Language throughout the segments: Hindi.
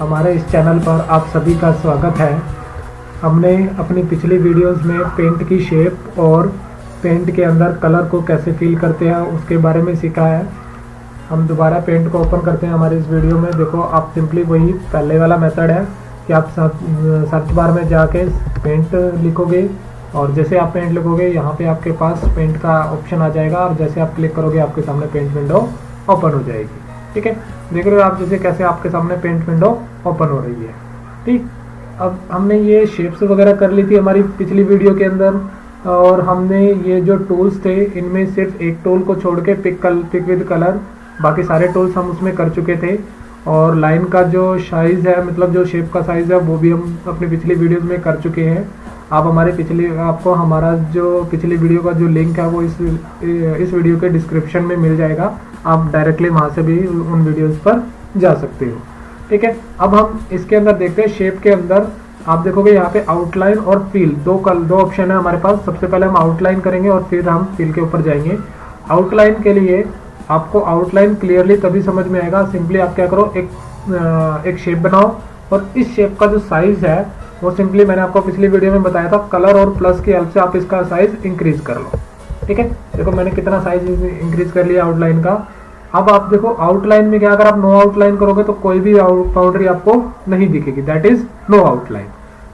हमारे इस चैनल पर आप सभी का स्वागत है। हमने अपनी पिछली वीडियोस में पेंट की शेप और पेंट के अंदर कलर को कैसे फिल करते हैं उसके बारे में सीखा है। हम दोबारा पेंट को ओपन करते हैं हमारे इस वीडियो में। देखो, आप सिंपली वही पहले वाला मेथड है कि आप सर्च बार में जाके पेंट लिखोगे और जैसे आप पेंट लिखोगे यहाँ पे आपके पास पेंट का ऑप्शन आ जाएगा और जैसे आप क्लिक करोगे आपके सामने पेंट विंडो ओपन हो जाएगी। ठीक है, देख रहे हो आप जैसे कैसे आपके सामने पेंट विंडो ओपन हो रही है। ठीक, अब हमने ये शेप्स वगैरह कर ली थी हमारी पिछली वीडियो के अंदर और हमने ये जो टूल्स थे इनमें सिर्फ एक टूल को छोड़ के पिक विद कलर, बाकी सारे टूल्स हम उसमें कर चुके थे। और लाइन का जो साइज़ है, मतलब जो शेप का साइज़ है, वो भी हम अपनी पिछली वीडियोज़ में कर चुके हैं। आप आपको हमारा जो पिछली वीडियो का जो लिंक है वो इस वीडियो के डिस्क्रिप्शन में मिल जाएगा। आप डायरेक्टली वहाँ से भी उन वीडियोस पर जा सकते हो। ठीक है, अब हम इसके अंदर देखते हैं। शेप के अंदर आप देखोगे यहाँ पे आउटलाइन और फील दो ऑप्शन है हमारे पास। सबसे पहले हम आउटलाइन करेंगे और फिर हम फील के ऊपर जाएंगे। आउटलाइन के लिए आपको आउटलाइन क्लियरली तभी समझ में आएगा। सिंपली आप क्या करो, एक शेप बनाओ और इस शेप का जो साइज है वो सिंपली मैंने आपको पिछली वीडियो में बताया था, कलर और प्लस की हेल्प से आप इसका साइज इंक्रीज कर लो। ठीक है, देखो मैंने कितना साइज इंक्रीज कर लिया आउटलाइन का। अब आप देखो आउटलाइन में क्या, अगर आप नो आउटलाइन करोगे तो कोई भी बाउंड्री आपको नहीं दिखेगी, दैट इज नो आउटलाइन।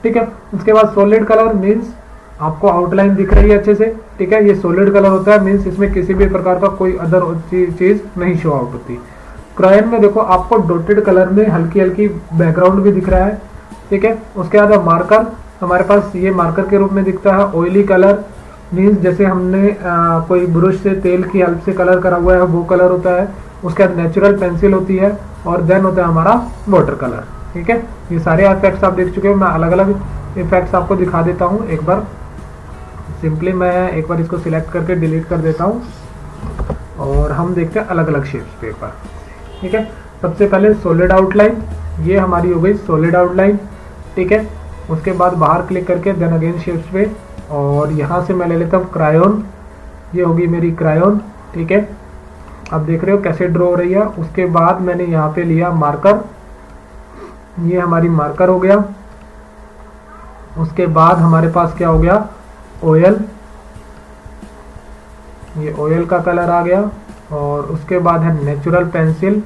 ठीक है, उसके बाद सॉलिड कलर मीन्स आपको आउटलाइन दिख रही है अच्छे से। ठीक है, ये सॉलिड कलर होता है, मीन्स इसमें किसी भी प्रकार का कोई अदर चीज नहीं शो आउट होती। क्रायन में देखो आपको डॉटेड कलर में हल्की हल्की बैकग्राउंड भी दिख रहा है। ठीक है, उसके बाद मार्कर हमारे पास ये मार्कर के रूप में दिखता है। ऑयली कलर मीन्स जैसे हमने कोई ब्रश से तेल की हेल्प से कलर करा हुआ है वो कलर होता है। उसके बाद नेचुरल पेंसिल होती है और देन होता है हमारा वाटर कलर। ठीक है, ये सारे इफेक्ट्स आप देख चुके हो। मैं अलग अलग इफेक्ट्स आपको दिखा देता हूँ एक बार। सिंपली मैं एक बार इसको सिलेक्ट करके डिलीट कर देता हूँ और हम देखते हैं अलग अलग शेप्स पे एक बार। ठीक है, सबसे पहले सॉलिड आउटलाइन, ये हमारी हो गई सॉलिड आउटलाइन। ठीक है, उसके बाद बाहर क्लिक करके देन अगेन शेप्स पे और यहाँ से मैं ले लेता हूँ क्रायोन, ये होगी मेरी क्रायोन। ठीक है, अब देख रहे हो कैसे ड्रॉ हो रही है। उसके बाद मैंने यहाँ पे लिया मार्कर, ये हमारी मार्कर हो गया। उसके बाद हमारे पास क्या हो गया, ऑयल, ये ऑयल का कलर आ गया। और उसके बाद है नेचुरल पेंसिल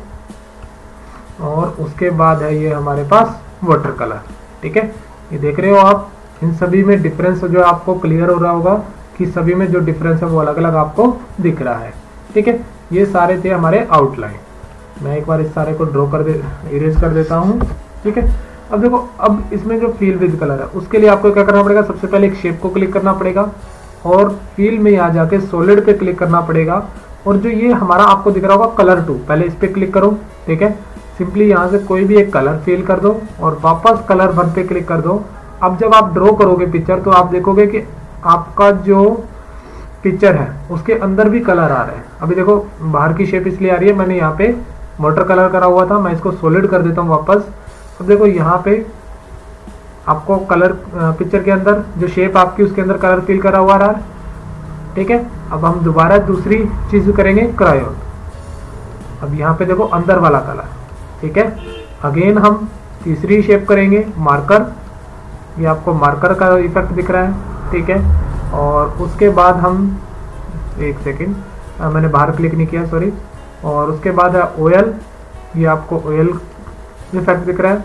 और उसके बाद है ये हमारे पास वाटर कलर। ठीक है, ये देख रहे हो आप, इन सभी में डिफरेंस जो आपको क्लियर हो रहा होगा कि सभी में जो डिफरेंस है वो अलग अलग आपको दिख रहा है। ठीक है, ये सारे थे हमारे आउटलाइन। मैं एक बार इस सारे को इरेज कर देता हूँ। ठीक है, अब देखो, अब इसमें जो फील विद कलर है उसके लिए आपको क्या करना पड़ेगा, सबसे पहले एक शेप को क्लिक करना पड़ेगा और फील में यहाँ जाके सॉलिड पे क्लिक करना पड़ेगा। और जो ये हमारा आपको दिख रहा होगा कलर टू, पहले इस पे क्लिक करो। ठीक है, सिंपली यहाँ से कोई भी एक कलर फिल कर दो और वापस कलर वन पे क्लिक कर दो। अब जब आप ड्रॉ करोगे पिक्चर तो आप देखोगे कि आपका जो पिक्चर है उसके अंदर भी कलर आ रहे हैं। अभी देखो बाहर की शेप इसलिए आ रही है, मैंने यहाँ पे वाटर कलर करा हुआ था, मैं इसको सॉलिड कर देता हूँ वापस। अब देखो यहाँ पे आपको कलर पिक्चर के अंदर जो शेप आपकी उसके अंदर कलर फिल करा हुआ रहा है। ठीक है, अब हम दोबारा दूसरी चीज करेंगे, क्रायोन। अब यहाँ पे देखो अंदर वाला कलर। ठीक है, अगेन हम तीसरी शेप करेंगे, मार्कर, ये आपको मार्कर का इफेक्ट दिख रहा है। ठीक है, और उसके बाद हम एक सेकेंड, मैंने बाहर क्लिक नहीं किया, सॉरी। और उसके बाद है ऑयल, ये आपको ऑयल इफेक्ट दिख रहा है।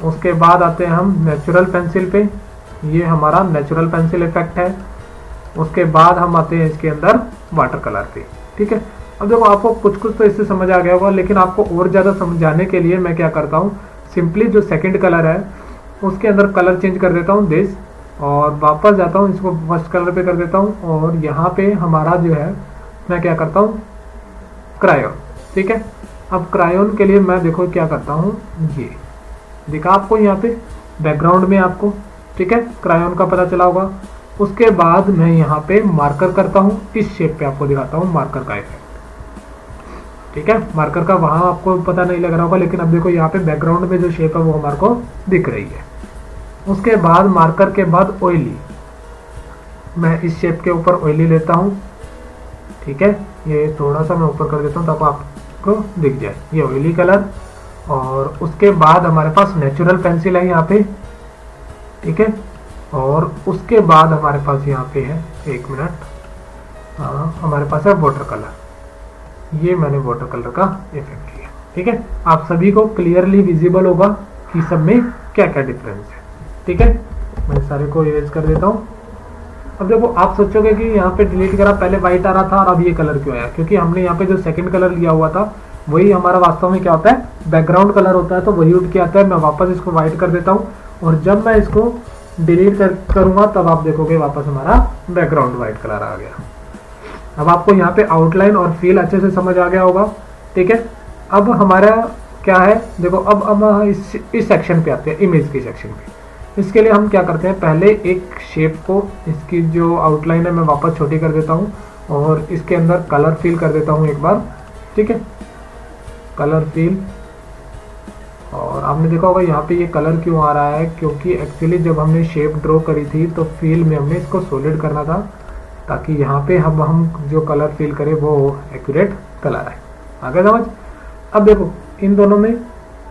उसके बाद आते हैं हम नेचुरल पेंसिल पे, ये हमारा नेचुरल पेंसिल इफेक्ट है। उसके बाद हम आते हैं इसके अंदर वाटर कलर पे। ठीक है, अब देखो आपको कुछ तो इससे समझ आ गया होगा, लेकिन आपको और ज़्यादा समझाने के लिए मैं क्या करता हूँ, सिंपली जो सेकंड कलर है उसके अंदर कलर चेंज कर देता हूँ दिस, और वापस जाता हूँ इसको फर्स्ट कलर पे कर देता हूँ और यहाँ पे हमारा जो है मैं क्या करता हूँ, क्रायोन। ठीक है, अब क्रायोन के लिए मैं देखो क्या करता हूँ, ये दिखा आपको यहाँ पे बैकग्राउंड में आपको। ठीक है, क्रायोन का पता चला होगा। उसके बाद मैं यहाँ पे मार्कर करता हूँ, इस शेप पे आपको दिखाता हूँ मार्कर का इफेक्ट। ठीक है, मार्कर का वहां आपको पता नहीं लग रहा होगा, लेकिन अब देखो यहाँ पे बैकग्राउंड में जो शेप है वो हमारे को दिख रही है। उसके बाद मार्कर के बाद ऑयली, मैं इस शेप के ऊपर ऑयली लेता हूँ। ठीक है, ये थोड़ा सा मैं ऊपर कर देता हूँ ताकि आपको दिख जाए, ये ऑयली कलर। और उसके बाद हमारे पास नेचुरल पेंसिल है यहाँ पे, ठीक है। और उसके बाद हमारे पास यहाँ पे है, एक मिनट, हाँ हमारे पास है वाटर कलर। ये मैंने वाटर कलर का इफेक्ट किया, ठीक है। आप सभी को क्लियरली विजिबल होगा कि सब में क्या क्या डिफरेंस है, ठीक है। मैं सारे को इरेज कर देता हूँ। अब देखो आप सोचोगे कि यहाँ पे डिलीट करा, पहले व्हाइट आ रहा था और अब ये कलर क्यों आया, क्योंकि हमने यहाँ पे जो सेकंड कलर लिया हुआ था वही हमारा वास्तव में क्या होता है, बैकग्राउंड कलर होता है, तो वही उठ के आता है। मैं वापस इसको व्हाइट कर देता हूँ और जब मैं इसको डिलीट करूंगा तब आप देखोगे वापस हमारा बैकग्राउंड व्हाइट कलर आ गया। अब आपको यहाँ पे आउटलाइन और फील अच्छे से समझ आ गया होगा, ठीक है। अब हमारा क्या है, देखो अब इस सेक्शन पे आते हैं, इमेज के सेक्शन पे। इसके लिए हम क्या करते हैं, पहले एक शेप को, इसकी जो आउटलाइन है मैं वापस छोटी कर देता हूँ और इसके अंदर कलर फिल कर देता हूँ एक बार, ठीक है, कलर फिल। और आपने देखा होगा यहाँ पे ये कलर क्यों आ रहा है, क्योंकि एक्चुअली जब हमने शेप ड्रॉ करी थी तो फिल में हमने इसको सॉलिड करना था, ताकि यहाँ पे हम जो कलर फिल करें वो एक्यूरेट कलर आए। आगे समझ। अब देखो इन दोनों में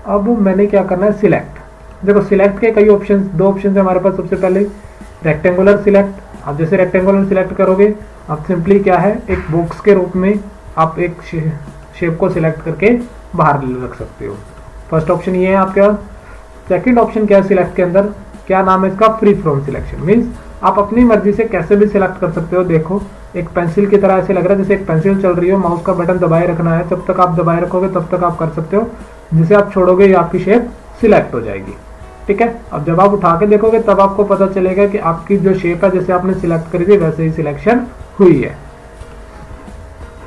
अब मैंने क्या करना है, सिलेक्ट। देखो सिलेक्ट के कई ऑप्शन, दो ऑप्शन है हमारे पास। सबसे पहले रेक्टेंगुलर सिलेक्ट। आप जैसे रेक्टेंगुलर सिलेक्ट करोगे, आप सिंपली क्या है, एक बॉक्स के रूप में आप एक शेप को सिलेक्ट करके बाहर रख सकते हो। फर्स्ट ऑप्शन ये है आपका। सेकंड ऑप्शन क्या है सिलेक्ट के अंदर, क्या नाम है इसका, फ्री फ्रॉम सिलेक्शन। मीन्स आप अपनी मर्जी से कैसे भी सिलेक्ट कर सकते हो। देखो एक पेंसिल की तरह ऐसे लग रहा है जैसे एक पेंसिल चल रही हो, माउस का बटन दबाए रखना है, जब तक आप दबाए रखोगे तब तक आप कर सकते हो। जिसे आप छोड़ोगे ये आपकी शेप सिलेक्ट हो जाएगी, ठीक है। अब जब आप उठा के देखोगे तब आपको पता चलेगा कि आपकी जो शेप है जैसे आपने सिलेक्ट करी थी वैसे ही सिलेक्शन हुई है।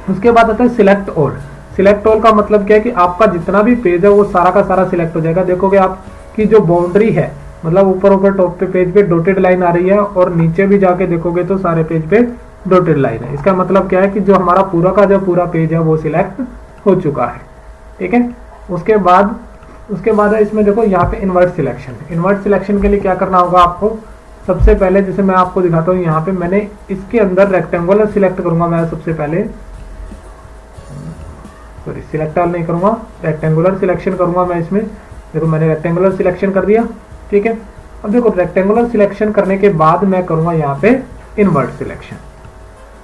उसके बाद आता है सिलेक्ट ऑल। सिलेक्ट ऑल का मतलब क्या है कि आपका जितना भी पेज है वो सारा का सारा सिलेक्ट हो जाएगा। देखोगे आपकी जो बाउंड्री है, मतलब ऊपर टॉप पे पेज पे डॉटेड लाइन आ रही है और नीचे भी जाके देखोगे तो सारे पेज पे डॉटेड लाइन है। इसका मतलब क्या है कि जो हमारा पूरा का जो पूरा पेज है वो सिलेक्ट हो चुका है, ठीक है। उसके बाद है इसमें देखो यहाँ पे इन्वर्ट सिलेक्शन। इन्वर्ट सिलेक्शन के लिए क्या करना होगा आपको, सबसे पहले जैसे मैं आपको दिखाता हूँ, यहाँ पे मैंने इसके अंदर रेक्टेंगुलर सिलेक्ट करूंगा। मैं सबसे पहले सॉरी सिलेक्ट ऑल नहीं करूंगा, रेक्टेंगुलर सिलेक्शन करूंगा मैं इसमें। देखो मैंने रेक्टेंगुलर सिलेक्शन कर दिया, ठीक है। अब देखो रेक्टेंगुलर सिलेक्शन करने के बाद मैं करूंगा यहाँ पे इन्वर्ट सिलेक्शन।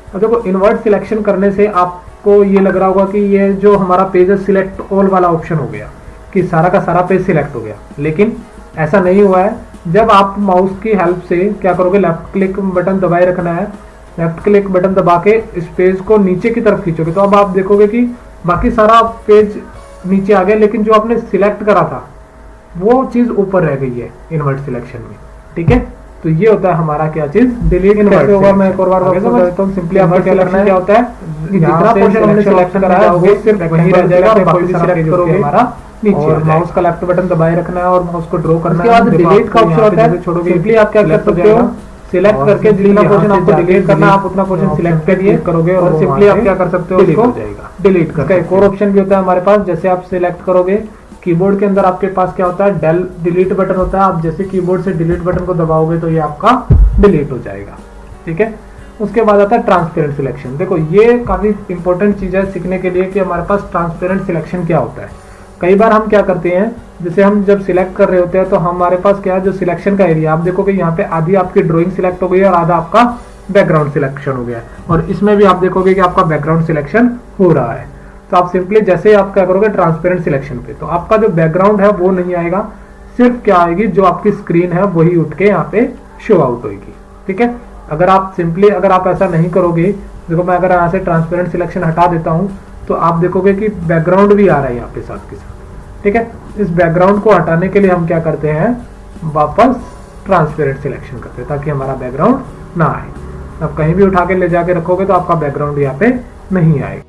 अब देखो इन्वर्ट सिलेक्शन करने से आपको ये लग रहा होगा कि ये जो हमारा पेज है सिलेक्ट ऑल वाला ऑप्शन हो गया, कि सारा का सारा पेज सिलेक्ट हो गया, लेकिन ऐसा नहीं हुआ है। जब आप माउस की हेल्प से क्या करोगे, लेफ्ट क्लिक बटन दबाए रखना है, लेफ्ट क्लिक बटन दबा के इस पेज को नीचे की तरफ खींचोगे तो अब आप देखोगे कि बाकी सारा पेज नीचे आ गया, लेकिन जो आपने सिलेक्ट करा था वो चीज ऊपर रह गई है इन्वर्ट सिलेक्शन में, ठीक है। तो ये होता है हमारा क्या चीज, डिलीट कैसे होगा, मैं एक और बार बता देता हूं। सिंपली आपका क्या करना है, क्या होता है कि जितना पोर्शन हमने सिलेक्ट करा है वो सिर्फ वहीं रह जाएगा, कोई भी सिलेक्ट करोगे हमारा नीचे और माउस का लेफ्ट बटन दबाए रखना है और माउस को ड्रॉ करना है। उसके बाद डिलीट का ऑप्शन होता है, छोड़ोगे सिंपली आप क्या कर सकते हो, सिलेक्ट करके जितना पोर्शन आपको डिलीट करना है आप उतना पोर्शन सिलेक्ट करिए करोगे और सिंपली आप क्या कर सकते हो, इसको डिलीट कर। एक और ऑप्शन भी होता है हमारे पास, जैसे आप सिलेक्ट करोगे कीबोर्ड के अंदर आपके पास क्या होता है, डेल डिलीट बटन होता है। आप जैसे कीबोर्ड से डिलीट बटन को दबाओगे तो ये आपका डिलीट हो जाएगा, ठीक है। उसके बाद आता है ट्रांसपेरेंट सिलेक्शन। देखो ये काफी इंपॉर्टेंट चीज है सीखने के लिए कि हमारे पास ट्रांसपेरेंट सिलेक्शन क्या होता है। कई बार हम क्या करते हैं, जैसे हम जब सिलेक्ट कर रहे होते हैं तो हमारे पास क्या है, जो सिलेक्शन का एरिया आप देखोगे यहाँ पे आधी आपकी ड्राइंग सिलेक्ट हो गई है और आधा आपका बैकग्राउंड सिलेक्शन हो गया है, और इसमें भी आप देखोगे कि आपका बैकग्राउंड सिलेक्शन हो रहा है। तो आप सिंपली जैसे आप क्या करोगे ट्रांसपेरेंट सिलेक्शन पे, तो आपका जो बैकग्राउंड है वो नहीं आएगा, सिर्फ क्या आएगी, जो आपकी स्क्रीन है वही उठ के यहाँ पे शो आउट होगी, ठीक है। अगर आप सिंपली अगर आप ऐसा नहीं करोगे, देखो मैं अगर यहाँ से ट्रांसपेरेंट सिलेक्शन हटा देता हूँ तो आप देखोगे कि बैकग्राउंड भी आ रहा है यहाँ पे साथ के साथ, ठीक है। इस बैकग्राउंड को हटाने के लिए हम क्या करते हैं, वापस ट्रांसपेरेंट सिलेक्शन करते हैं ताकि हमारा बैकग्राउंड ना आए। अब कहीं भी उठा के ले जाके रखोगे तो आपका बैकग्राउंड यहाँ पे नहीं आएगा।